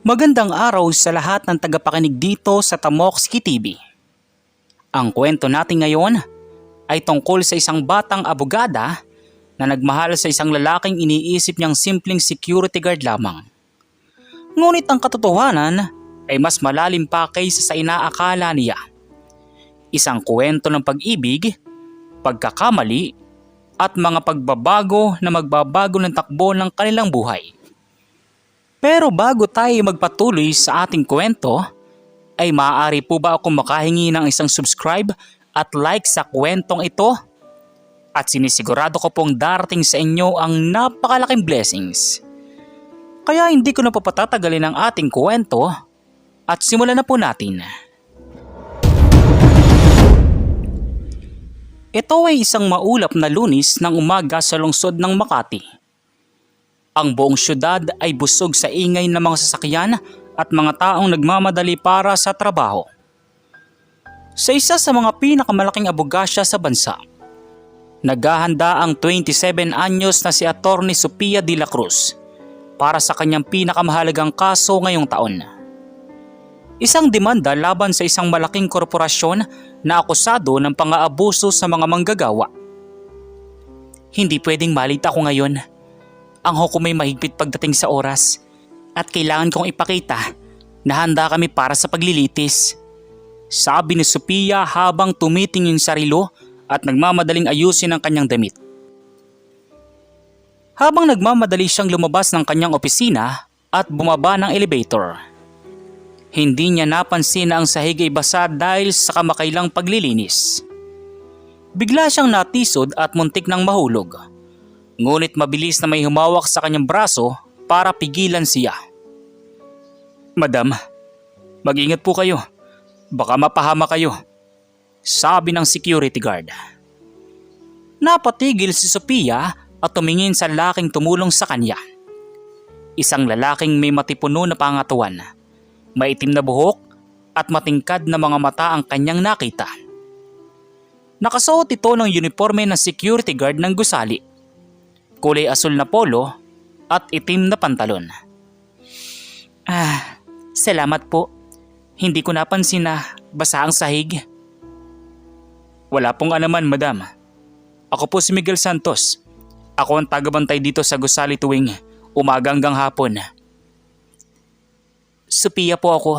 Magandang araw sa lahat ng tagapakinig dito sa Tamokski TV. Ang kwento natin ngayon ay tungkol sa isang batang abogada na nagmahal sa isang lalaking iniisip niyang simpleng security guard lamang. Ngunit ang katotohanan ay mas malalim pa kaysa sa inaakala niya. Isang kwento ng pag-ibig, pagkakamali at mga pagbabago na magbabago ng takbo ng kanilang buhay. Pero bago tayo magpatuloy sa ating kwento, ay maaari po ba akong makahingi ng isang subscribe at like sa kwentong ito? At sinisigurado ko pong darating sa inyo ang napakalaking blessings. Kaya hindi ko na papatatagalin ang ating kwento at simulan na po natin. Ito ay isang maulap na Lunes ng umaga sa lungsod ng Makati. Ang buong syudad ay busog sa ingay ng mga sasakyan at mga taong nagmamadali para sa trabaho. Sa isa sa mga pinakamalaking abogasya sa bansa, naghahanda ang 27 anyos na si Atty. Sofia de la Cruz para sa kanyang pinakamahalagang kaso ngayong taon. Isang demanda laban sa isang malaking korporasyon na akusado ng pang-aabuso sa mga manggagawa. Hindi pwedeng malita ko ngayon. Ang hukom ay mahigpit pagdating sa oras at kailangan kong ipakita na handa kami para sa paglilitis. Sabi ni Sofia habang tumitingin sa relo at nagmamadaling ayusin ang kanyang damit. Habang nagmamadali siyang lumabas ng kanyang opisina at bumaba ng elevator, hindi niya napansin na ang sahig ay basa dahil sa kamakailang paglilinis. Bigla siyang natisod at muntik nang mahulog. Ngunit mabilis na may humawak sa kanyang braso para pigilan siya. "Madam, mag-ingat po kayo. Baka mapahama kayo," sabi ng security guard. Napatigil si Sofia at tumingin sa lalaking tumulong sa kanya. Isang lalaking may matipuno na pangatawan, maitim na buhok at matingkad na mga mata ang kanyang nakita. Nakasuot ito ng uniforme ng security guard ng gusali. Kulay asul na polo at itim na pantalon. Salamat po. Hindi ko napansin na basa ang sahig." "Wala pong anuman, madam. Ako po si Miguel Santos. Ako ang tagabantay dito sa gusali tuwing umaga hanggang hapon." "Sofia po ako.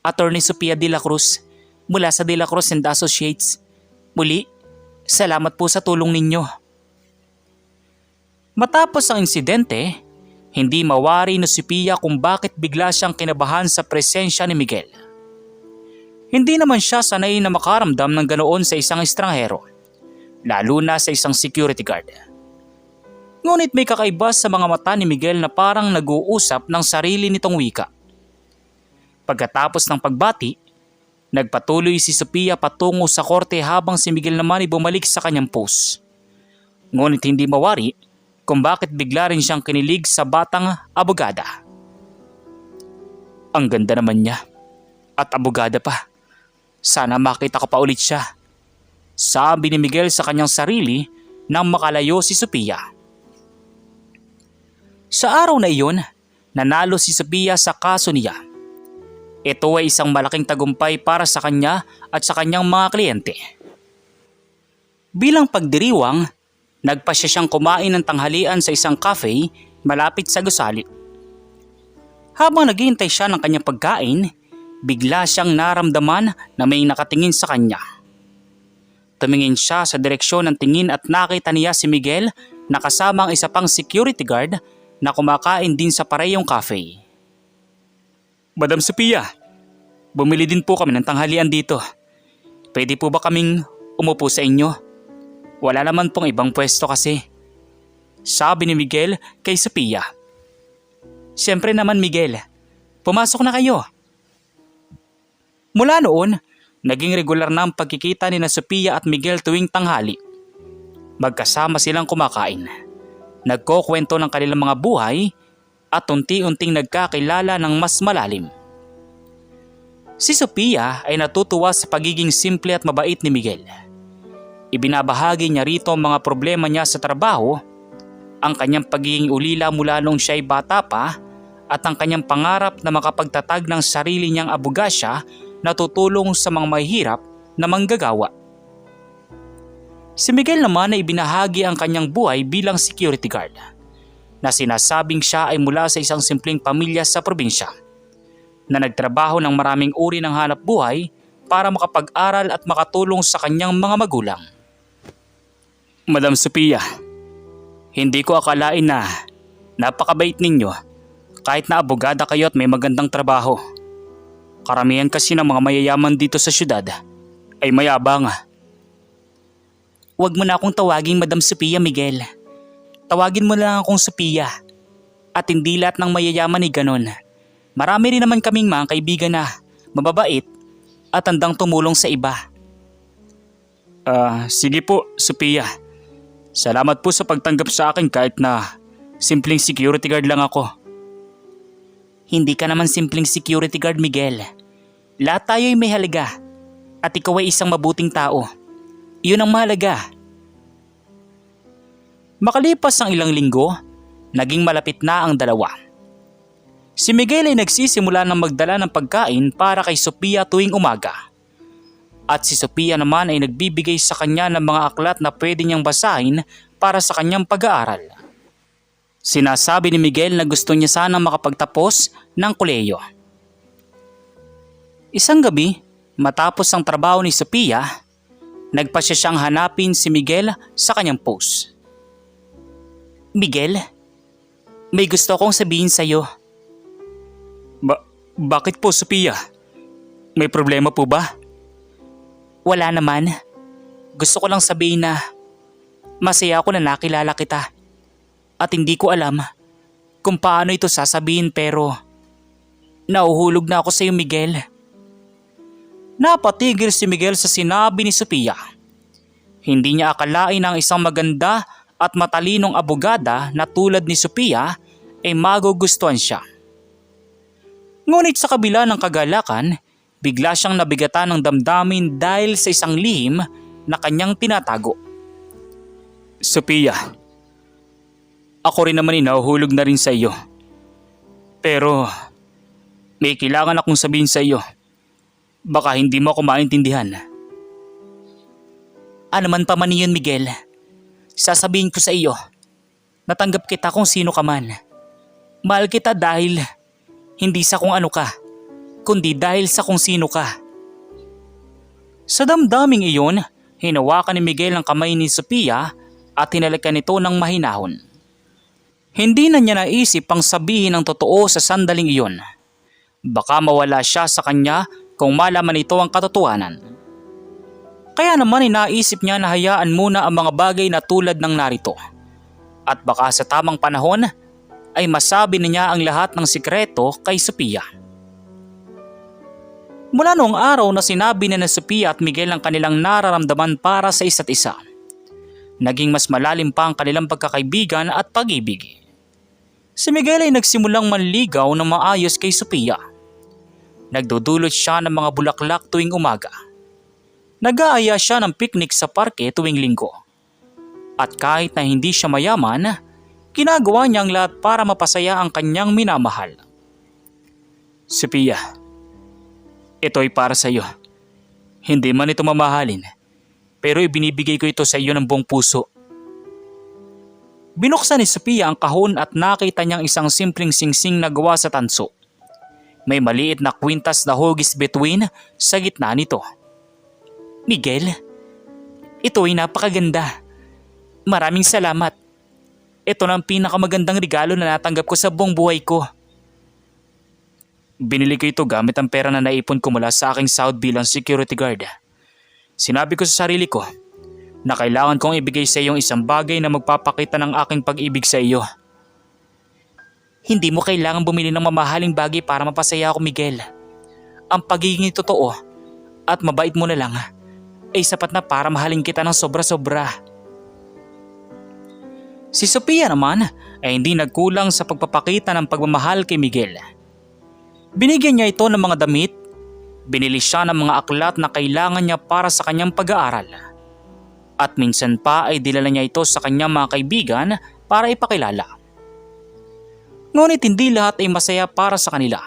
Atty. Sofia de la Cruz mula sa De La Cruz and Associates. Muli, salamat po sa tulong ninyo." Matapos ang insidente, hindi mawari ni Sofia kung bakit bigla siyang kinabahan sa presensya ni Miguel. Hindi naman siya sanay na makaramdam ng ganoon sa isang estranghero, lalo na sa isang security guard. Ngunit may kakaiba sa mga mata ni Miguel na parang nag-uusap ng sarili nitong wika. Pagkatapos ng pagbati, nagpatuloy si Sofia patungo sa korte habang si Miguel naman ay bumalik sa kanyang post. Ngunit hindi mawari kung bakit bigla rin siyang kinilig sa batang abogada. Ang ganda naman niya at abogada pa. Sana makita ko pa ulit siya, sabi ni Miguel sa kanyang sarili nang makalayo si Sofia. Sa araw na iyon, nanalo si Sofia sa kaso niya. Ito ay isang malaking tagumpay para sa kanya at sa kanyang mga kliyente. Bilang pagdiriwang, nagpasya siyang kumain ng tanghalian sa isang cafe malapit sa gusali. Habang naghihintay siya ng kanyang pagkain, bigla siyang naramdaman na may nakatingin sa kanya. Tumingin siya sa direksyon ng tingin at nakita niya si Miguel na kasama ang isa pang security guard na kumakain din sa parehong cafe. "Madam Sofia, bumili din po kami ng tanghalian dito. Pwede po ba kaming umupo sa inyo? Wala naman pong ibang pwesto kasi," sabi ni Miguel kay Sofia. "Siyempre naman, Miguel. Pumasok na kayo." Mula noon, naging regular na ang pagkikita ni Sofia at Miguel tuwing tanghali. Magkasama silang kumakain, nagkukwento ng kanilang mga buhay at unti-unting nagkakilala ng mas malalim. Si Sofia ay natutuwa sa pagiging simple at mabait ni Miguel. Ibinabahagi niya rito ang mga problema niya sa trabaho, ang kanyang pagiging ulila mula nung siya'y bata pa at ang kanyang pangarap na makapagtatag ng sarili niyang abogasya na tutulong sa mga mahihirap na manggagawa. Si Miguel naman ay ibinahagi ang kanyang buhay bilang security guard na sinasabing siya ay mula sa isang simpleng pamilya sa probinsya na nagtrabaho ng maraming uri ng hanap buhay para makapag-aral at makatulong sa kanyang mga magulang. Madam Sophia, hindi ko akalain na napakabait ninyo kahit na abogada kayo at may magandang trabaho. Karamihan kasi ng mga mayayaman dito sa syudad ay mayabang. Huwag mo na akong tawaging Madam Sophia, Miguel. Tawagin mo lang akong Sophia. At hindi lahat ng mayayaman ay ganon. Marami rin naman kaming mga kaibigan na mababait at handang tumulong sa iba. Sige po, Sophia. Salamat po sa pagtanggap sa akin kahit na simpleng security guard lang ako. Hindi ka naman simpleng security guard, Miguel. Lahat tayo ay may halaga at ikaw ay isang mabuting tao. Iyon ang mahalaga. Makalipas ang ilang linggo, naging malapit na ang dalawa. Si Miguel ay nagsisimula ng magdala ng pagkain para kay Sophia tuwing umaga. At si Sophia naman ay nagbibigay sa kanya ng mga aklat na pwede niyang basahin para sa kanyang pag-aaral. Sinasabi ni Miguel na gusto niya sana makapagtapos ng kolehiyo. Isang gabi, matapos ang trabaho ni Sophia, nagpasya siyang hanapin si Miguel sa kanyang post. Miguel, may gusto kong sabihin sa iyo. Bakit po, Sophia? May problema po ba? Wala naman. Gusto ko lang sabihin na masaya ako na nakilala kita. At hindi ko alam kung paano ito sasabihin pero nauhulog na ako sa iyo, Miguel. Napatigil si Miguel sa sinabi ni Sophia. Hindi niya akalain ang isang maganda at matalinong abogada na tulad ni Sophia ay magugustuhan siya. Ngunit sa kabila ng kagalakan, bigla siyang nabigatan ng damdamin dahil sa isang lihim na kanyang tinatago. Sophia, ako rin naman nahuhulog na rin sa iyo. Pero may kailangan akong sabihin sa iyo. Baka hindi mo ako maintindihan. Ano man pa man iyon, Miguel. Sasabihin ko sa iyo. Natanggap kita kung sino ka man. Mahal kita dahil hindi sa kung ano ka, kundi dahil sa kung sino ka. Sa damdaming iyon, hinawakan ni Miguel ang kamay ni Sophia at hinalikan nito ng mahinahon. Hindi na niya naisip ang sabihin ang totoo sa sandaling iyon. Baka mawala siya sa kanya kung malaman ito ang katotohanan. Kaya naman inaisip niya na hayaan muna ang mga bagay na tulad ng narito. At baka sa tamang panahon ay masabi niya ang lahat ng sikreto kay Sophia. Mula noong araw na sinabi na Sophia at Miguel ang kanilang nararamdaman para sa isa't isa, naging mas malalim pa ang kanilang pagkakaibigan at pag-ibig. Si Miguel ay nagsimulang manligaw ng maayos kay Sophia. Nagdudulot siya ng mga bulaklak tuwing umaga. Nag-aaya siya ng picnic sa parke tuwing linggo. At kahit na hindi siya mayaman, ginagawa niya ang lahat para mapasaya ang kanyang minamahal. Sophia, ito ay para sa iyo. Hindi man ito mamahalin, pero ibinibigay ko ito sa iyo ng buong puso. Binuksan ni Sophia ang kahon at nakita niyang isang simpleng singsing na gawa sa tanso. May maliit na kwintas na hugis bituin sa gitna nito. Miguel, ito ay napakaganda. Maraming salamat. Ito na ang pinakamagandang regalo na natanggap ko sa buong buhay ko. Binili ko ito gamit ang pera na naipon ko mula sa aking sahod bilang security guard. Sinabi ko sa sarili ko na kailangan kong ibigay sa iyong isang bagay na magpapakita ng aking pag-ibig sa iyo. Hindi mo kailangan bumili ng mamahaling bagay para mapasaya ako, Miguel. Ang pagiging totoo at mabait mo na lang ay sapat na para mahalin kita ng sobra-sobra. Si Sophia naman ay hindi nagkulang sa pagpapakita ng pagmamahal kay Miguel. Binigyan niya ito ng mga damit, binili siya ng mga aklat na kailangan niya para sa kanyang pag-aaral. At minsan pa ay dinala niya ito sa kanyang mga kaibigan para ipakilala. Ngunit hindi lahat ay masaya para sa kanila.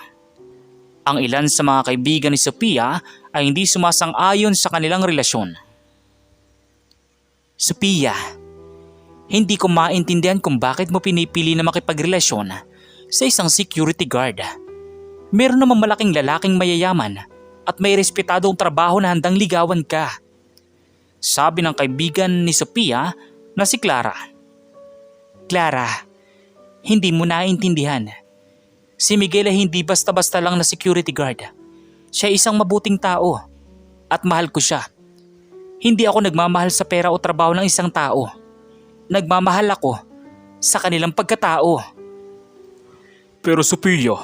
Ang ilan sa mga kaibigan ni Sophia ay hindi sumasang-ayon sa kanilang relasyon. Sophia, hindi ko maintindihan kung bakit mo pinipili na makipagrelasyon sa isang security guard. Meron namang malaking lalaking mayayaman at may respetadong trabaho na handang ligawan ka. Sabi ng kaibigan ni Sophia na si Clara. Clara, hindi mo naiintindihan. Si Miguel ay hindi basta-basta lang na security guard. Siya ay isang mabuting tao at mahal ko siya. Hindi ako nagmamahal sa pera o trabaho ng isang tao. Nagmamahal ako sa kanilang pagkatao. Pero Sophia,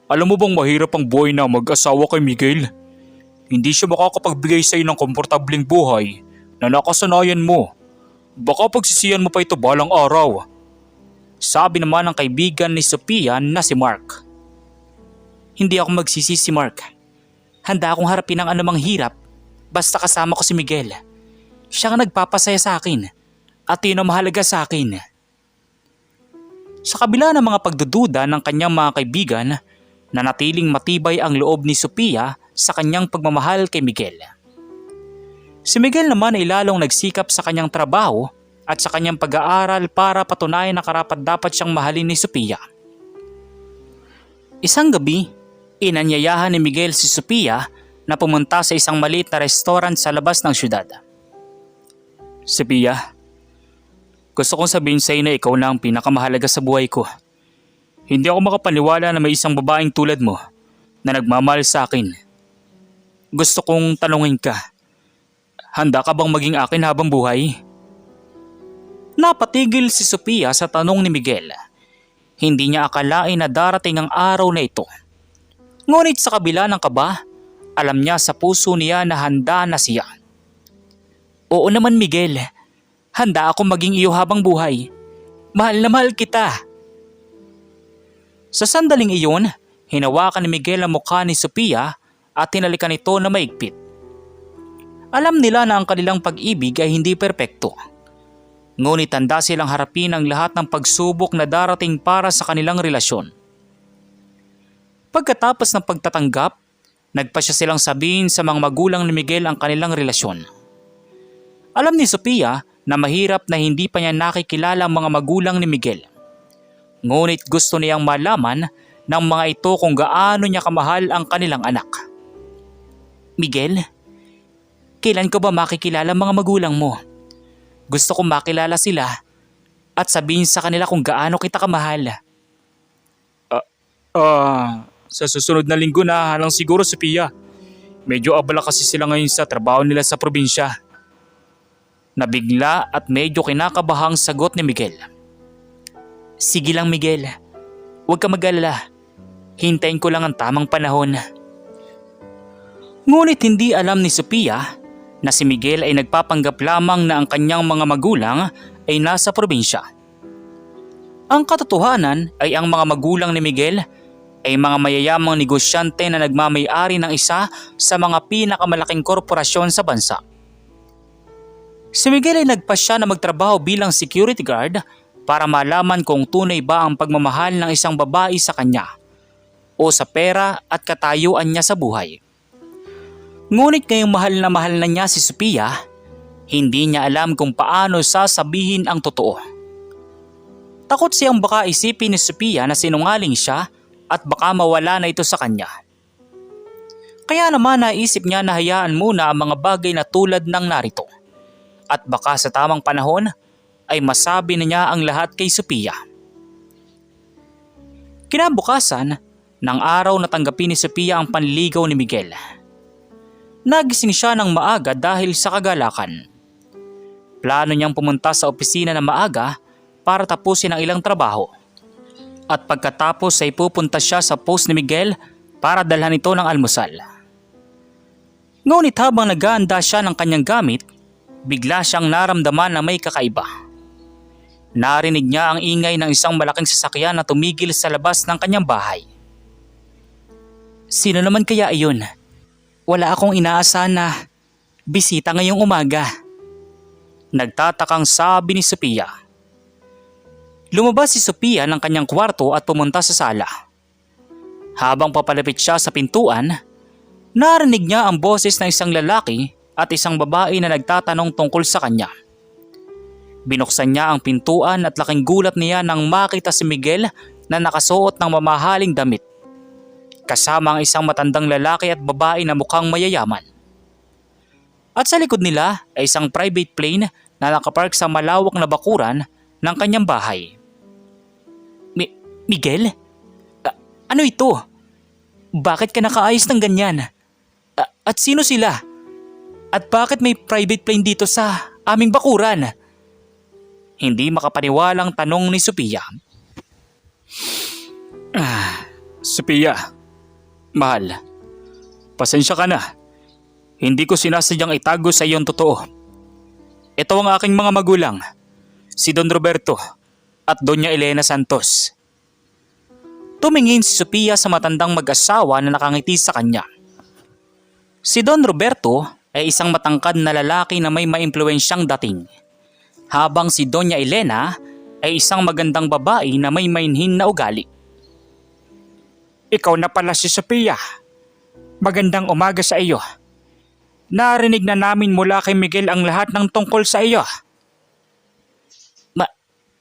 alam mo bang mahirap ang buhay na mag-asawa kay Miguel? Hindi siya makakapagbigay sa iyo ng komportableng buhay na nakasanayan mo. Baka pagsisiyan mo pa ito balang araw. Sabi naman ng kaibigan ni Sophia na si Mark. Hindi ako magsisisi, Mark. Handa akong harapin ang anumang hirap basta kasama ko si Miguel. Siya ang nagpapasaya sa akin at yun ang mahalaga sa akin. Sa kabila ng mga pagdududa ng kanyang mga kaibigan, nanatiling matibay ang loob ni Sophia sa kanyang pagmamahal kay Miguel. Si Miguel naman ay lalong nagsikap sa kanyang trabaho at sa kanyang pag-aaral para patunayan na karapat-dapat siyang mahalin ni Sophia. Isang gabi, inanyayahan ni Miguel si Sophia na pumunta sa isang maliit na restaurant sa labas ng syudad. Sophia, gusto kong sabihin sa iyo na ikaw na ang pinakamahalaga sa buhay ko. Hindi ako makapaniwala na may isang babaeng tulad mo na nagmamahal sa akin. Gusto kong tanungin ka, handa ka bang maging akin habang buhay? Napatigil si Sophia sa tanong ni Miguel. Hindi niya akalain na darating ang araw na ito. Ngunit sa kabila ng kaba, alam niya sa puso niya na handa na siya. Oo naman Miguel, handa akong maging iyo habang buhay. Mahal na mahal kita. Sa sandaling iyon, hinawakan ni Miguel ang mukha ni Sophia at tinalikan ito na maigpit. Alam nila na ang kanilang pag-ibig ay hindi perpekto. Ngunit handa silang harapin ang lahat ng pagsubok na darating para sa kanilang relasyon. Pagkatapos ng pagtatanggap, nagpasya silang sabihin sa mga magulang ni Miguel ang kanilang relasyon. Alam ni Sophia na mahirap na hindi pa niya nakikilala ang mga magulang ni Miguel. Ngunit gusto niyang malaman ng mga ito kung gaano niya kamahal ang kanilang anak. Miguel, kailan ko ba makikilala ang mga magulang mo? Gusto kong makilala sila at sabihin sa kanila kung gaano kita kamahal. Sa susunod na linggo na lang siguro, Sophia. Medyo abala kasi sila ngayon sa trabaho nila sa probinsya. Nabigla at medyo kinakabahang sagot ni Miguel. Sige lang Miguel, huwag ka mag-alala. Hintayin ko lang ang tamang panahon. Ngunit hindi alam ni Sophia na si Miguel ay nagpapanggap lamang na ang kanyang mga magulang ay nasa probinsya. Ang katotohanan ay ang mga magulang ni Miguel ay mga mayayamang negosyante na nagmamay-ari ng isa sa mga pinakamalaking korporasyon sa bansa. Si Miguel ay nagpasya na magtrabaho bilang security guard para malaman kung tunay ba ang pagmamahal ng isang babae sa kanya o sa pera at katayuan niya sa buhay. Ngunit ngayong mahal na niya si Sophia, hindi niya alam kung paano sasabihin ang totoo. Takot siyang baka isipin ni Sophia na sinungaling siya at baka mawala na ito sa kanya. Kaya naman naisip niya na hayaan muna ang mga bagay na tulad ng narito. At baka sa tamang panahon ay masabi na niya ang lahat kay Sophia. Kinabukasan, ng araw na tanggapin ni Sophia ang panliligaw ni Miguel. Nagising siya ng maaga dahil sa kagalakan. Plano niyang pumunta sa opisina na maaga para tapusin ang ilang trabaho. At pagkatapos ay pupunta siya sa post ni Miguel para dalhan ito ng almusal. Ngunit habang nag-aanda siya ng kanyang gamit, bigla siyang naramdaman na may kakaiba. Narinig niya ang ingay ng isang malaking sasakyan na tumigil sa labas ng kanyang bahay. Sino naman kaya iyon? Wala akong inaasahan na bisita ngayong umaga. Nagtatakang sabi ni Sophia. Lumabas si Sophia ng kanyang kwarto at pumunta sa sala. Habang papalapit siya sa pintuan, narinig niya ang boses ng isang lalaki at isang babae na nagtatanong tungkol sa kanya. Binuksan niya ang pintuan at laking gulat niya nang makita si Miguel na nakasuot ng mamahaling damit, kasama ang isang matandang lalaki at babae na mukhang mayayaman. At sa likod nila ay isang private plane na nakapark sa malawak na bakuran ng kanyang bahay. Miguel? Ano ito? Bakit ka nakaayos ng ganyan? At sino sila? At bakit may private plane dito sa aming bakuran? Hindi makapaniwalang tanong ni Sophia. Sophia, mahal, pasensya ka na. Hindi ko sinasadyang itago sa iyong totoo. Ito ang aking mga magulang, si Don Roberto at Doña Elena Santos. Tumingin si Sophia sa matandang mag-asawa na nakangiti sa kanya. Si Don Roberto ay isang matangkad na lalaki na may maimpluwensyang dating, habang si Doña Elena ay isang magandang babae na may mainhin na ugali. Ikaw na pala si Sophia. Magandang umaga sa iyo. Narinig na namin mula kay Miguel ang lahat ng tungkol sa iyo.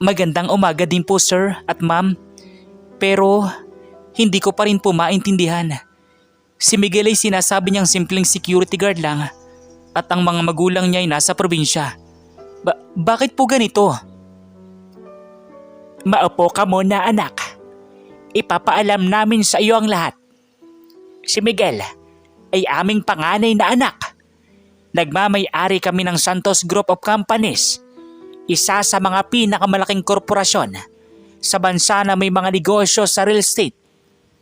Magandang umaga din po, sir at ma'am. Pero hindi ko pa rin po maintindihan. Si Miguel ay sinasabi niyang simpleng security guard lang at ang mga magulang niya ay nasa probinsya. Bakit po ganito? Maupo ka muna, anak. Ipapaalam namin sa iyo ang lahat. Si Miguel ay aming panganay na anak. Nagmamay-ari kami ng Santos Group of Companies, isa sa mga pinakamalaking korporasyon sa bansa na may mga negosyo sa real estate,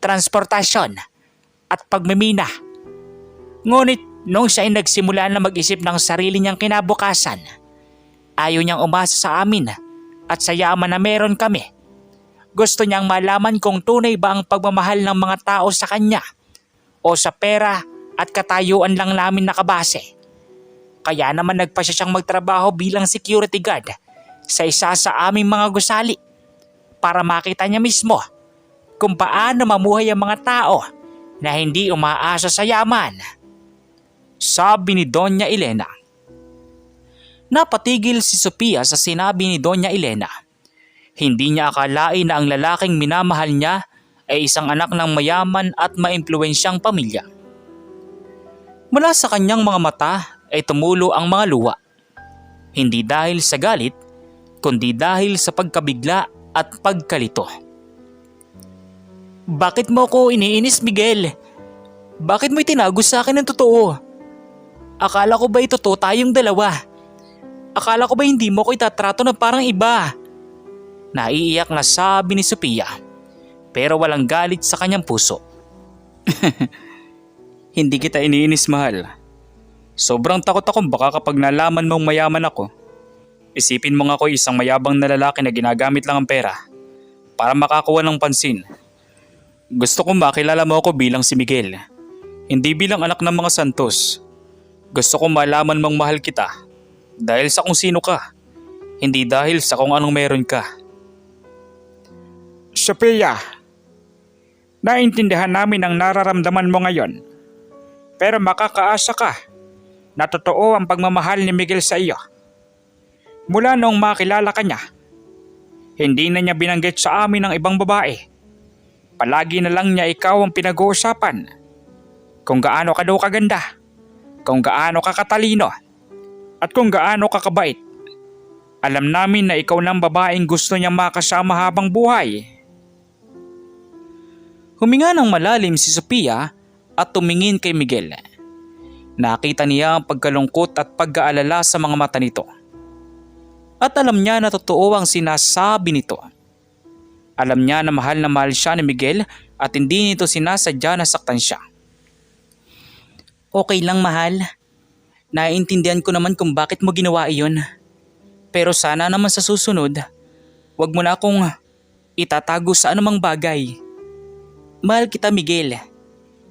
transportasyon at pagmimina. Ngunit nung siya ay nagsimula na mag-isip ng sarili niyang kinabukasan, ayaw niyang umasa sa amin at sa yaman na meron kami. Gusto niyang malaman kung tunay ba ang pagmamahal ng mga tao sa kanya o sa pera at katayuan lang namin nakabase. Kaya naman nagpasya siyang magtrabaho bilang security guard sa isa sa aming mga gusali para makita niya mismo kung paano mamuhay ang mga tao na hindi umaasa sa yaman. Sabi ni Doña Elena. Napatigil si Sophia sa sinabi ni Doña Elena. Hindi niya akalain na ang lalaking minamahal niya ay isang anak ng mayaman at maimpluwensyang pamilya. Mula sa kanyang mga mata ay tumulo ang mga luha. Hindi dahil sa galit, kundi dahil sa pagkabigla at pagkalito. Bakit mo ko iniinis, Miguel? Bakit mo itinago sa akin ng totoo? Akala ko ba totoo tayong dalawa? Akala ko ba hindi mo ko itatrato na parang iba? Naiiyak na sabi ni Sophia, pero walang galit sa kanyang puso. Hindi kita iniinis, mahal. Sobrang takot ako baka kapag nalaman mong mayaman ako, isipin mo nga ako isang mayabang na lalaki na ginagamit lang ang pera para makakuha ng pansin. Gusto kong makilala mo ako bilang si Miguel, hindi bilang anak ng mga Santos. Gusto kong malaman mong mahal kita dahil sa kung sino ka, hindi dahil sa kung anong meron ka. Sophia, naintindihan namin ang nararamdaman mo ngayon. Pero makakaasa ka na totoo ang pagmamahal ni Miguel sa iyo. Mula noong makilala ka niya, hindi na niya binanggit sa amin ng ibang babae. Palagi na lang niya ikaw ang pinag-uusapan. Kung gaano ka daw kaganda, kung gaano ka katalino, at kung gaano ka kabait. Alam namin na ikaw ng babaeng gusto niyang makasama habang buhay. Huminga ng malalim si Sophia at tumingin kay Miguel. Nakita niya ang pagkalungkot at pag-aalala sa mga mata nito. At alam niya na totoo ang sinasabi nito. Alam niya na mahal siya ni Miguel at hindi nito sinasadya na saktan siya. Okay lang, mahal. Naiintindihan ko naman kung bakit mo ginawa iyon. Pero sana naman sa susunod, wag mo na akong itatago sa anumang bagay. Mahal kita, Miguel.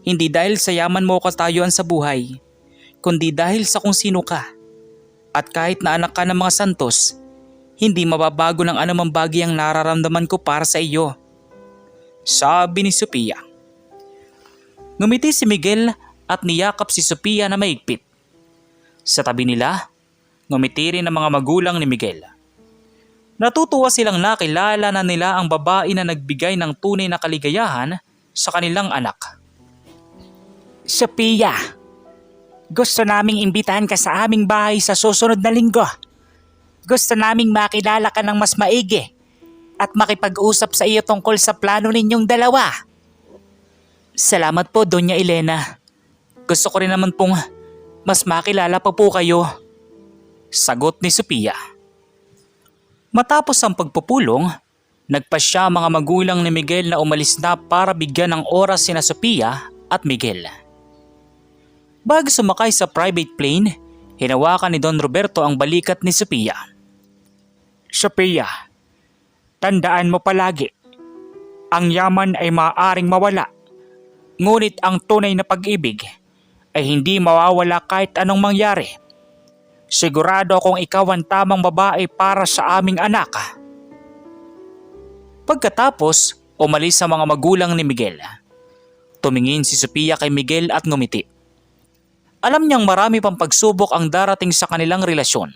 Hindi dahil sa yaman mo o katayuan sa buhay, kundi dahil sa kung sino ka. At kahit na anak ka ng mga Santos, Hindi mababago ng anumang bagay ang nararamdaman ko para sa iyo. Sabi ni Sophia. Ngumiti si Miguel at niyakap si Sophia na mahigpit. Sa tabi nila, ngumiti rin ang mga magulang ni Miguel. Natutuwa silang nakilala na nila ang babae na nagbigay ng tunay na kaligayahan sa kanilang anak. Sophia, gusto naming imbitahan ka sa aming bahay sa susunod na linggo. Gusto naming makilala ka ng mas maigi at makipag-usap sa iyo tungkol sa plano ninyong dalawa. Salamat po, Doña Elena. Gusto ko rin naman pong mas makilala pa po kayo. Sagot ni Sophia. Matapos ang pagpupulong, nagpasya mga magulang ni Miguel na umalis na para bigyan ng oras sina Sophia at Miguel. Bago sumakay sa private plane, hinawakan ni Don Roberto ang balikat ni Sophia. Sophia, tandaan mo palagi, ang yaman ay maaaring mawala, ngunit ang tunay na pag-ibig ay hindi mawawala kahit anong mangyari. Sigurado akong ikaw ang tamang babae para sa aming anak. Pagkatapos, umalis ang mga magulang ni Miguel. Tumingin si Sophia kay Miguel at ngumiti. Alam niyang marami pang pagsubok ang darating sa kanilang relasyon.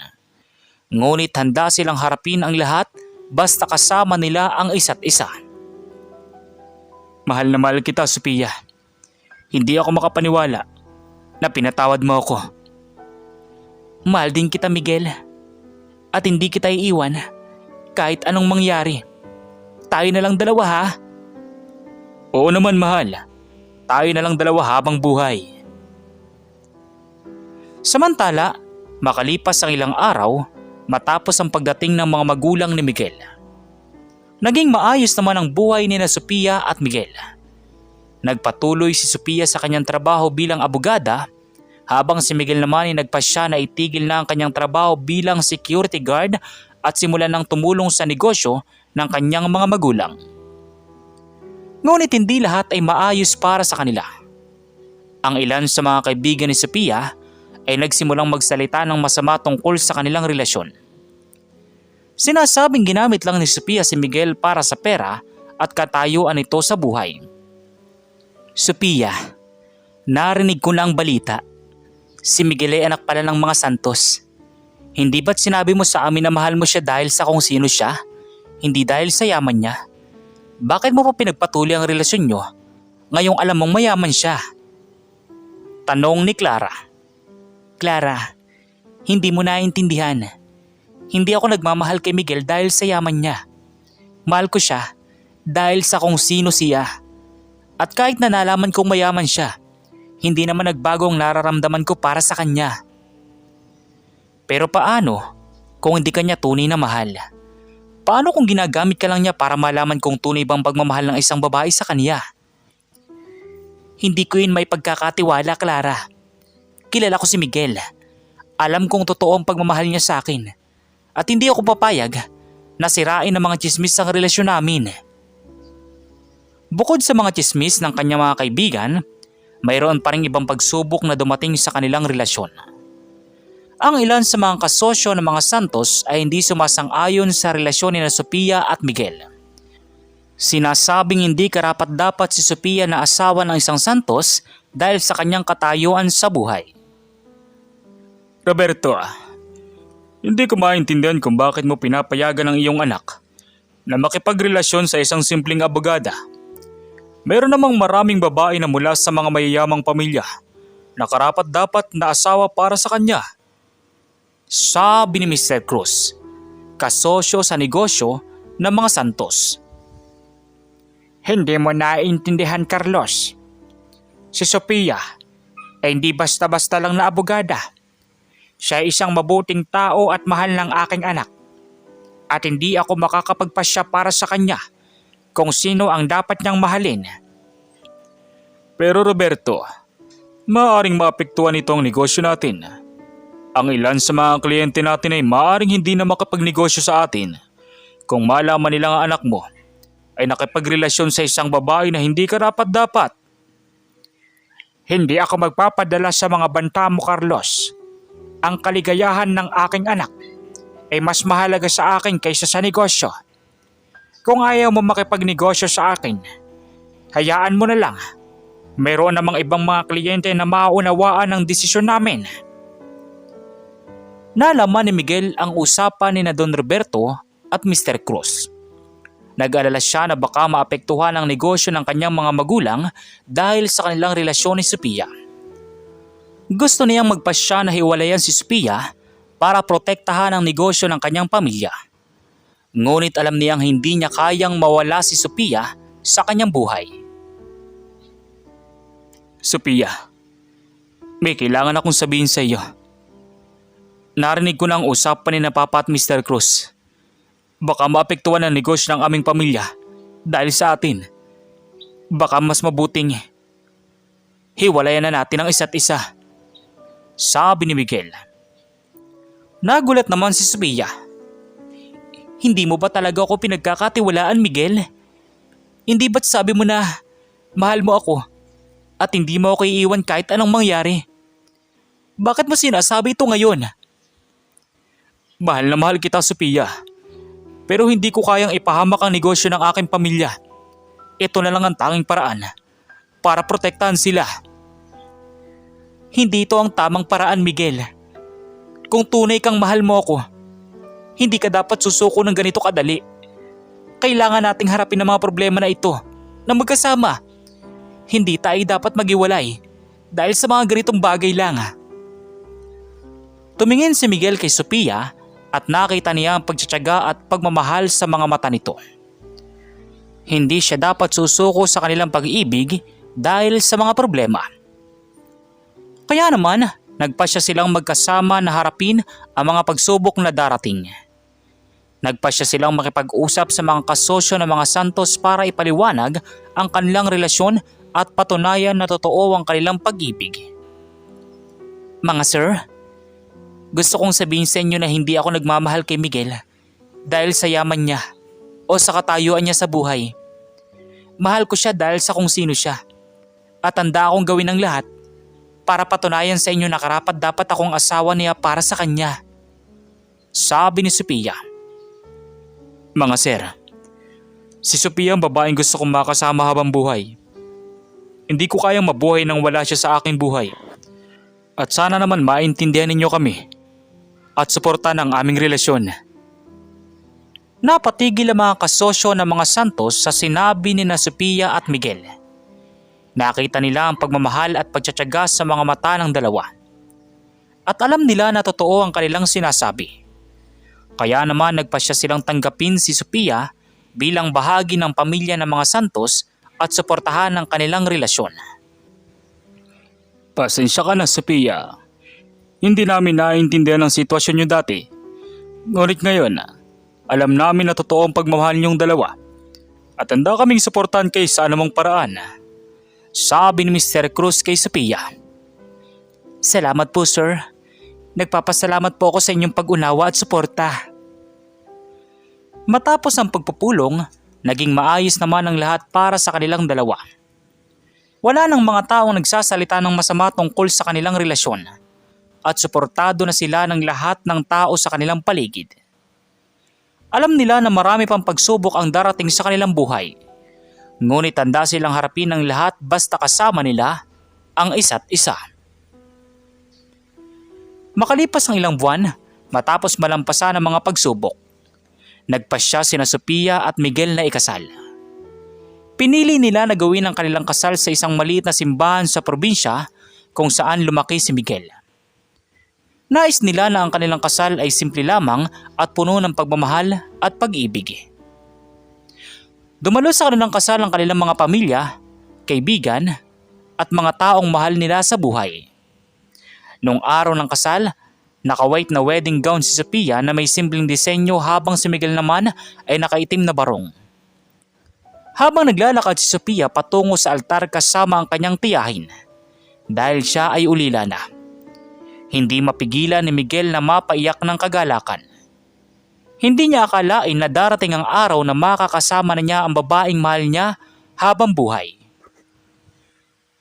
Ngunit handa silang harapin ang lahat basta kasama nila ang isa't isa. Mahal na mahal kita, Sophia. Hindi ako makapaniwala na pinatawad mo ako. Mahal din kita, Miguel. At hindi kita iiwan kahit anong mangyari. Tayo na lang dalawa, ha? Oo naman, mahal. Tayo na lang dalawa habang buhay. Samantala, makalipas ang ilang araw matapos ang pagdating ng mga magulang ni Miguel. Naging maayos naman ang buhay ni Sophia at Miguel. Nagpatuloy si Sophia sa kanyang trabaho bilang abogada habang si Miguel naman ay nagpasya na itigil na ang kanyang trabaho bilang security guard at simulan ng tumulong sa negosyo ng kanyang mga magulang. Ngunit hindi lahat ay maayos para sa kanila. Ang ilan sa mga kaibigan ni Sophia ay nagsimulang magsalita ng masama tungkol sa kanilang relasyon. Sinasabing ginamit lang ni Sophia si Miguel para sa pera at katayuan nito sa buhay. Sophia, narinig ko na ang balita. Si Miguel ay anak pala ng mga Santos. Hindi ba't sinabi mo sa amin na mahal mo siya dahil sa kung sino siya? Hindi dahil sa yaman niya? Bakit mo pa pinagpatuloy ang relasyon niyo ngayong alam mong mayaman siya? Tanong ni Clara. Clara, hindi mo naiintindihan. Hindi ako nagmamahal kay Miguel dahil sa yaman niya. Mahal ko siya dahil sa kung sino siya. At kahit na nalaman kong mayaman siya, hindi naman nagbago ang nararamdaman ko para sa kanya. Pero paano kung hindi kanya tunay na mahal? Paano kung ginagamit ka lang niya para malaman kung tunay bang pagmamahal ng isang babae sa kanya? Hindi ko yun may pagkakatiwala, Clara. Kilala ko si Miguel. Alam kong totoo ang pagmamahal niya sa akin. At hindi ako papayag na sirain ng mga tsismis ang relasyon namin. Bukod sa mga tsismis ng kanyang mga kaibigan, mayroon pa ring ibang pagsubok na dumating sa kanilang relasyon. Ang ilan sa mga kasosyo ng mga Santos ay hindi sumasang-ayon sa relasyon ni Sophia at Miguel. Sinasabing hindi karapat-dapat si Sophia na asawa ng isang Santos dahil sa kanyang katayuan sa buhay. Roberto, hindi ko maintindihan kung bakit mo pinapayagan ang iyong anak na makipagrelasyon sa isang simpleng abogada. Mayroon namang maraming babae na mula sa mga mayayamang pamilya na karapat-dapat na asawa para sa kanya. Sabi ni Mr. Cruz, kasosyo sa negosyo ng mga Santos. Hindi mo naiintindihan, Carlos. Si Sophia ay hindi basta-basta lang na abogada. Siya ay isang mabuting tao at mahal ng aking anak. At hindi ako makakapagpasya para sa kanya kung sino ang dapat niyang mahalin. Pero Roberto, maaaring maapektuhan ito ang negosyo natin. Ang ilan sa mga kliyente natin ay maaaring hindi na makapagnegosyo sa atin kung malaman nila ang anak mo ay nakipagrelasyon sa isang babae na hindi karapat-dapat. Hindi ako magpapadala sa mga banta mo, Carlos. Ang kaligayahan ng aking anak ay mas mahalaga sa akin kaysa sa negosyo. Kung ayaw mo makipagnegosyo sa akin, hayaan mo na lang. Mayroon namang ibang mga kliyente na maunawaan ang desisyon namin. Nalaman ni Miguel ang usapan ni na Don Roberto at Mr. Cruz. Nag-alala siya na baka maapektuhan ang negosyo ng kanyang mga magulang dahil sa kanilang relasyon ni Sophia. Gusto niyang magpasya na hiwalayan si Sophia para protektahan ang negosyo ng kanyang pamilya. Ngunit alam niyang hindi niya kayang mawala si Sophia sa kanyang buhay. Sophia, may kailangan akong sabihin sa iyo. Narinig ko na ang usapan ni na Papa at Mr. Cruz. Baka maapektuhan ang negosyo ng aming pamilya dahil sa atin. Baka mas mabuting hiwalayan na natin ang isa't isa, sabi ni Miguel. Nagulat naman si Sophia. Hindi mo ba talaga ako pinagkakatiwalaan, Miguel? Hindi ba't sabi mo na mahal mo ako at hindi mo ako iiwan kahit anong mangyari? Bakit mo sinasabi ito ngayon? Mahal na mahal kita, Sophia. Pero hindi ko kayang ipahamak ang negosyo ng aking pamilya. Ito na lang ang tanging paraan para protektahan sila. Hindi ito ang tamang paraan, Miguel. Kung tunay kang mahal mo ako, hindi ka dapat susuko ng ganito kadali. Kailangan nating harapin ang mga problema na ito na magkasama. Hindi tayo dapat maghiwalay dahil sa mga ganitong bagay lang. Tumingin si Miguel kay Sophia at nakita niya ang pagtsatsaga at pagmamahal sa mga mata nito. Hindi siya dapat susuko sa kanilang pag-ibig dahil sa mga problema. Kaya naman, nagpasya silang magkasama na harapin ang mga pagsubok na darating. Nagpasya silang makipag-usap sa mga kasosyo ng mga Santos para ipaliwanag ang kanilang relasyon at patunayan na totoo ang kanilang pag-ibig. Mga sir, gusto kong sabihin sa inyo na hindi ako nagmamahal kay Miguel dahil sa yaman niya o sa katayuan niya sa buhay. Mahal ko siya dahil sa kung sino siya at handa akong gawin ang lahat para patunayan sa inyo na karapat dapat akong asawa niya para sa kanya, sabi ni Sophia. Mga sir, si Sophia ang babaeng gusto kong makasama habang buhay. Hindi ko kayang mabuhay nang wala siya sa aking buhay. At sana naman maintindihan ninyo kami at suportahan ang aming relasyon. Napatigil ang mga kasosyo ng mga Santos sa sinabi ni na Sophia at Miguel. Nakita nila ang pagmamahal at pagtsatsaga sa mga mata ng dalawa. At alam nila na totoo ang kanilang sinasabi. Kaya naman nagpasya silang tanggapin si Sophia bilang bahagi ng pamilya ng mga Santos at suportahan ang kanilang relasyon. Pasensya ka na, Sophia. Hindi namin naiintindihan ang sitwasyon niyo dati. Ngunit ngayon, alam namin na totoo ang pagmamahal niyong dalawa. At handa kaming suportahan kayo sa anumang paraan, sabi ni Mr. Cruz kay Sophia. Salamat po, sir. Nagpapasalamat po ako sa inyong pag-unawa at suporta. Matapos ang pagpupulong, naging maayos naman ang lahat para sa kanilang dalawa. Wala nang mga taong nagsasalita ng masama tungkol sa kanilang relasyon at suportado na sila ng lahat ng tao sa kanilang paligid. Alam nila na marami pang pagsubok ang darating sa kanilang buhay. Ngunit handa silang harapin ang lahat basta kasama nila ang isa't isa. Makalipas ang ilang buwan, matapos malampasan ang mga pagsubok, nagpasya sina Sophia at Miguel na ikasal. Pinili nila na gawin ang kanilang kasal sa isang maliit na simbahan sa probinsya kung saan lumaki si Miguel. Nais nila na ang kanilang kasal ay simple lamang at puno ng pagmamahal at pag-ibig. Dumalo sa kanilang kasal ang kanilang mga pamilya, kaibigan at mga taong mahal nila sa buhay. Noong araw ng kasal, naka-white na wedding gown si Sophia na may simpleng disenyo habang si Miguel naman ay nakaitim na barong. Habang naglalakad si Sophia patungo sa altar kasama ang kanyang tiyahin dahil siya ay ulila na. Hindi mapigilan ni Miguel na mapaiyak ng kagalakan. Hindi niya akalain na darating ang araw na makakasama na niya ang babaeng mahal niya habang buhay.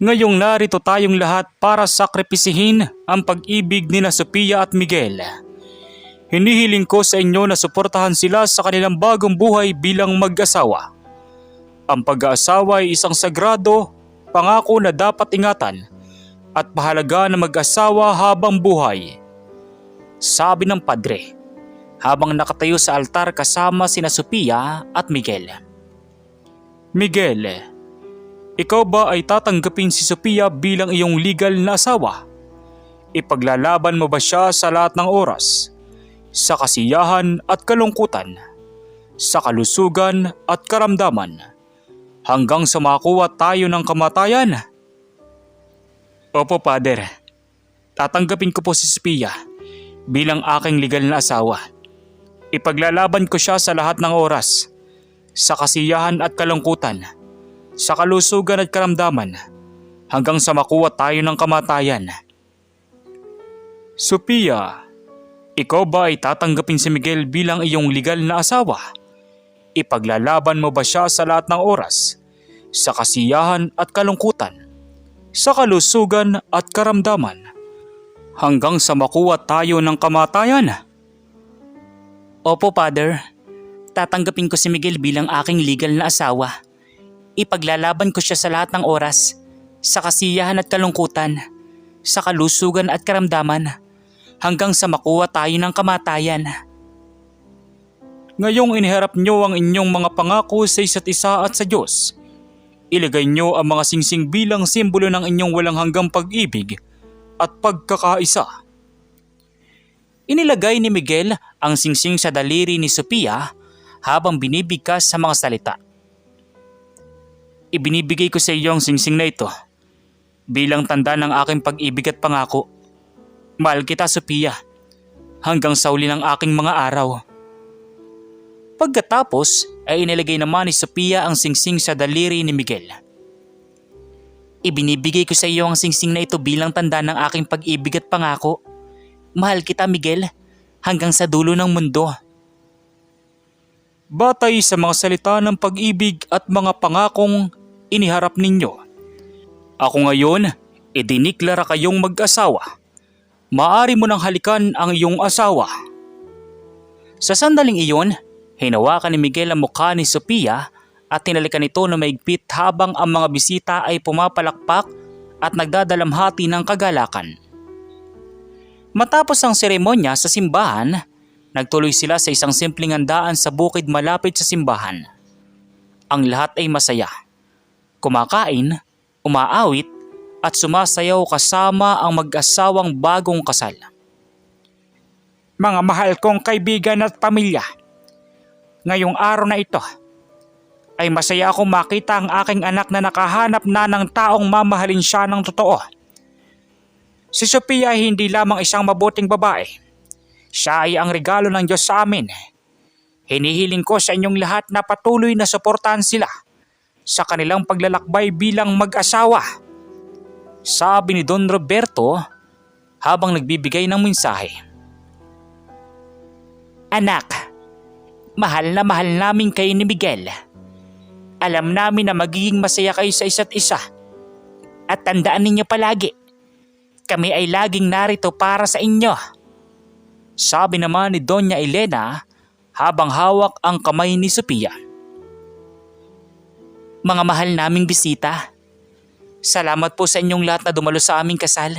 Ngayong narito tayong lahat para sakripisihin ang pag-ibig ni na Sophia at Miguel. Hinihiling ko sa inyo na suportahan sila sa kanilang bagong buhay bilang mag-asawa. Ang pag-aasawa ay isang sagrado, pangako na dapat ingatan at pahalagaan ng mag-asawa habang buhay. Sabi ng padre habang nakatayo sa altar kasama sina Sofia at Miguel. Miguel, ikaw ba ay tatanggapin si Sofia bilang iyong legal na asawa? Ipaglalaban mo ba siya sa lahat ng oras? Sa kasiyahan at kalungkutan, sa kalusugan at karamdaman, hanggang sa makuha tayo ng kamatayan? Opo, Father. Tatanggapin ko po si Sofia bilang aking legal na asawa. Ipaglalaban ko siya sa lahat ng oras, sa kasiyahan at kalungkutan, sa kalusugan at karamdaman, hanggang sa makuha tayo ng kamatayan. Sofia, ikaw ba ay tatanggapin si Miguel bilang iyong legal na asawa? Ipaglalaban mo ba siya sa lahat ng oras, sa kasiyahan at kalungkutan, sa kalusugan at karamdaman, hanggang sa makuha tayo ng kamatayan? Opo, Father. Tatanggapin ko si Miguel bilang aking legal na asawa. Ipaglalaban ko siya sa lahat ng oras, sa kasiyahan at kalungkutan, sa kalusugan at karamdaman, hanggang sa makuha tayo ng kamatayan. Ngayong iniharap niyo ang inyong mga pangako sa isa't isa at sa Diyos, ilagay niyo ang mga singsing bilang simbolo ng inyong walang hanggang pag-ibig at pagkakaisa. Inilagay ni Miguel ang singsing sa daliri ni Sofia habang binibigkas sa mga salita. Ibinibigay ko sa iyo ang singsing na ito bilang tanda ng aking pag-ibig at pangako. Mahal kita, Sofia, hanggang sa huli ng aking mga araw. Pagkatapos ay inilagay naman ni Sofia ang singsing sa daliri ni Miguel. Ibinibigay ko sa iyo ang singsing na ito bilang tanda ng aking pag-ibig at pangako. Mahal kita, Miguel, hanggang sa dulo ng mundo. Batay sa mga salita ng pag-ibig at mga pangakong iniharap ninyo, ako ngayon idiniklara kayong mag-asawa. Maaari mo nang halikan ang iyong asawa. Sa sandaling iyon, hinawakan ni Miguel ang mukha ni Sofia at tinalikan ito na maigpit habang ang mga bisita ay pumapalakpak at nagdadalamhati ng kagalakan. Matapos ang seremonya sa simbahan, nagtuloy sila sa isang simpleng handaan sa bukid malapit sa simbahan. Ang lahat ay masaya. Kumakain, umaawit, at sumasayaw kasama ang mag-asawang bagong kasal. Mga mahal kong kaibigan at pamilya, ngayong araw na ito ay masaya akong makita ang aking anak na nakahanap na ng taong mamahalin siya ng totoo. Si Sofia ay hindi lamang isang mabuting babae. Siya ay ang regalo ng Diyos sa amin. Hinihiling ko sa inyong lahat na patuloy na suportahan sila sa kanilang paglalakbay bilang mag-asawa. Sabi ni Don Roberto habang nagbibigay ng mensahe. Anak, mahal na mahal namin kayo ni Miguel. Alam namin na magiging masaya kayo sa isa't isa. At tandaan ninyo palagi, kami ay laging narito para sa inyo. Sabi naman ni Doña Elena habang hawak ang kamay ni Sofia. Mga mahal naming bisita, salamat po sa inyong lahat na dumalo sa aming kasal.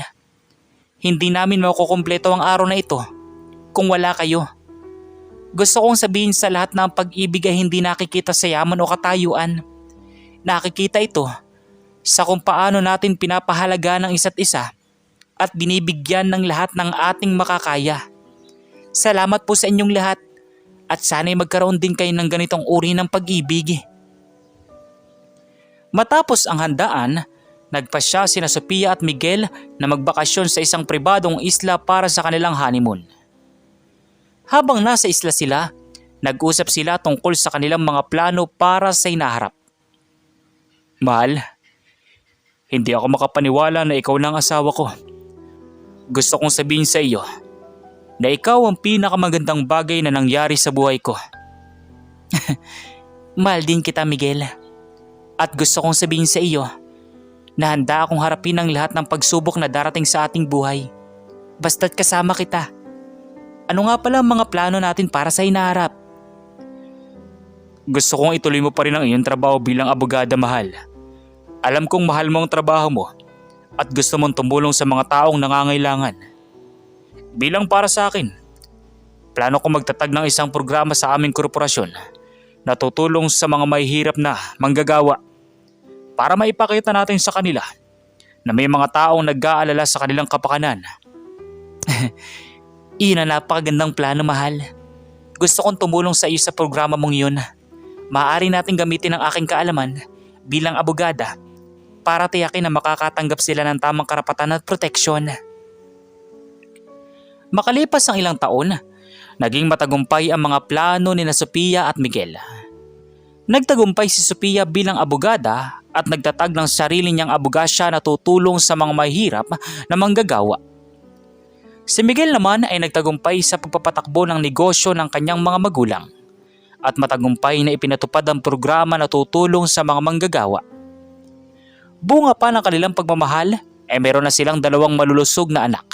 Hindi namin makukumpleto ang araw na ito kung wala kayo. Gusto kong sabihin sa lahat na ang pag-ibig ay hindi nakikita sa yaman o katayuan. Nakikita ito sa kung paano natin pinapahalaga ng isa't isa at binibigyan ng lahat ng ating makakaya. Salamat po sa inyong lahat at sana'y magkaroon din kayo ng ganitong uri ng pag-ibig. Matapos ang handaan, nagpasya sina Sofia at Miguel na magbakasyon sa isang pribadong isla para sa kanilang honeymoon. Habang nasa isla sila, nag-usap sila tungkol sa kanilang mga plano para sa hinaharap. Mahal, hindi ako makapaniwala na ikaw lang asawa ko. Gusto kong sabihin sa iyo na ikaw ang pinakamagandang bagay na nangyari sa buhay ko. Mahal din kita, Miguel. At gusto kong sabihin sa iyo na handa akong harapin ang lahat ng pagsubok na darating sa ating buhay. Basta't kasama kita. Ano nga pala ang mga plano natin para sa hinaharap? Gusto kong ituloy mo pa rin ang iyong trabaho bilang abogada, mahal. Alam kong mahal mo ang trabaho mo at gusto mong tumulong sa mga taong nangangailangan. Bilang para sa akin, plano ko magtatag ng isang programa sa aming korporasyon na tutulong sa mga mahihirap na manggagawa para maipakita natin sa kanila na may mga taong nag-aalala sa kanilang kapakanan. Iyon ang napakagandang plano, mahal. Gusto kong tumulong sa iyo sa programa mong yun. Maaari natin gamitin ang aking kaalaman bilang abogada para tiyakin na makakatanggap sila ng tamang karapatan at proteksyon. Makalipas ang ilang taon, naging matagumpay ang mga plano ni Sophia at Miguel. Nagtagumpay si Sophia bilang abogada at nagtatag ng sarili niyang abogasya na tutulong sa mga mahihirap na manggagawa. Si Miguel naman ay nagtagumpay sa pagpapatakbo ng negosyo ng kanyang mga magulang at matagumpay na ipinatupad ang programa na tutulong sa mga manggagawa. Bunga pa ng kanilang pagmamahal ay meron na silang 2 malulusog na anak,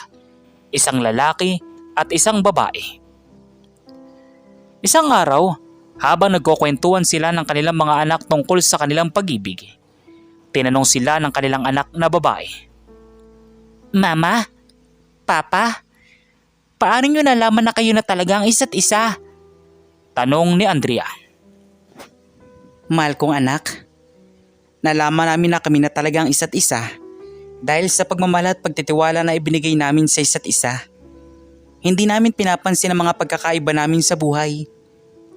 isang lalaki at isang babae. Isang araw, habang nagkukwentuhan sila ng kanilang mga anak tungkol sa kanilang pag-ibig, tinanong sila ng kanilang anak na babae. Mama, Papa, paano nyo nalaman na kayo na talagang isa't isa? Tanong ni Andrea. Mahal kong anak, nalaman namin na kami na talagang isa't isa dahil sa pagmamahal at pagtitiwala na ibinigay namin sa isa't isa. Hindi namin pinapansin ang mga pagkakaiba namin sa buhay.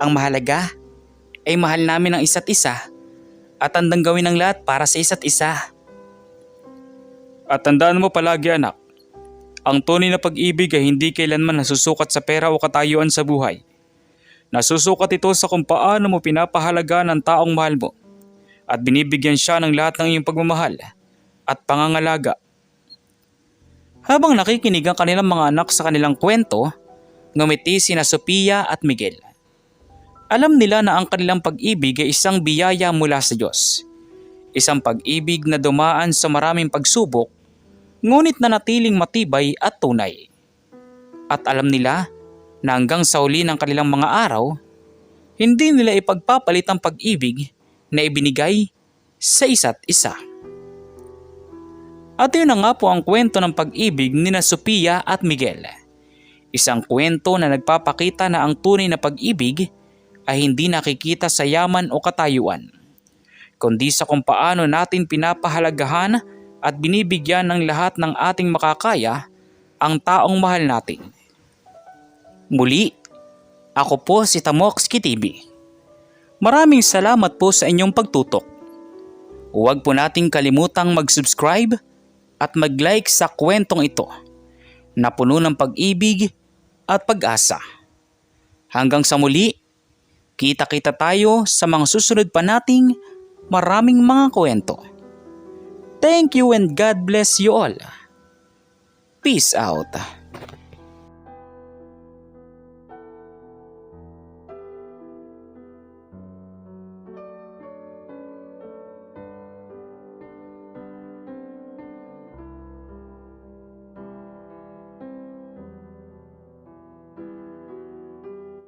Ang mahalaga ay mahal namin ang isa't isa at handang gawin ang lahat para sa isa't isa. At tandaan mo palagi, anak, ang tunay na pag-ibig ay hindi kailanman nasusukat sa pera o katayuan sa buhay. Nasusukat ito sa kung paano mo pinapahalaga ng taong mahal mo at binibigyan siya ng lahat ng iyong pagmamahal at pangangalaga. Habang nakikinig ang kanilang mga anak sa kanilang kwento, ngumiti sina Sophia at Miguel. Alam nila na ang kanilang pag-ibig ay isang biyaya mula sa Diyos. Isang pag-ibig na dumaan sa maraming pagsubok, ngunit nanatiling matibay at tunay. At alam nila na hanggang sa huli ng kanilang mga araw, hindi nila ipagpapalit ang pag-ibig na ibinigay sa isa't isa. At yun na nga po ang kwento ng pag-ibig ni Sophia at Miguel. Isang kwento na nagpapakita na ang tunay na pag-ibig ay hindi nakikita sa yaman o katayuan, kundi sa kung paano natin pinapahalagahan at binibigyan ng lahat ng ating makakaya ang taong mahal natin. Muli, ako po si Tamoxki TV. Maraming salamat po sa inyong pagtutok. Huwag po nating kalimutang mag-subscribe at mag-like sa kwentong ito na puno ng pag-ibig at pag-asa. Hanggang sa muli, kita-kita tayo sa mga susunod pa nating maraming mga kwento. Thank you and God bless you all. Peace out.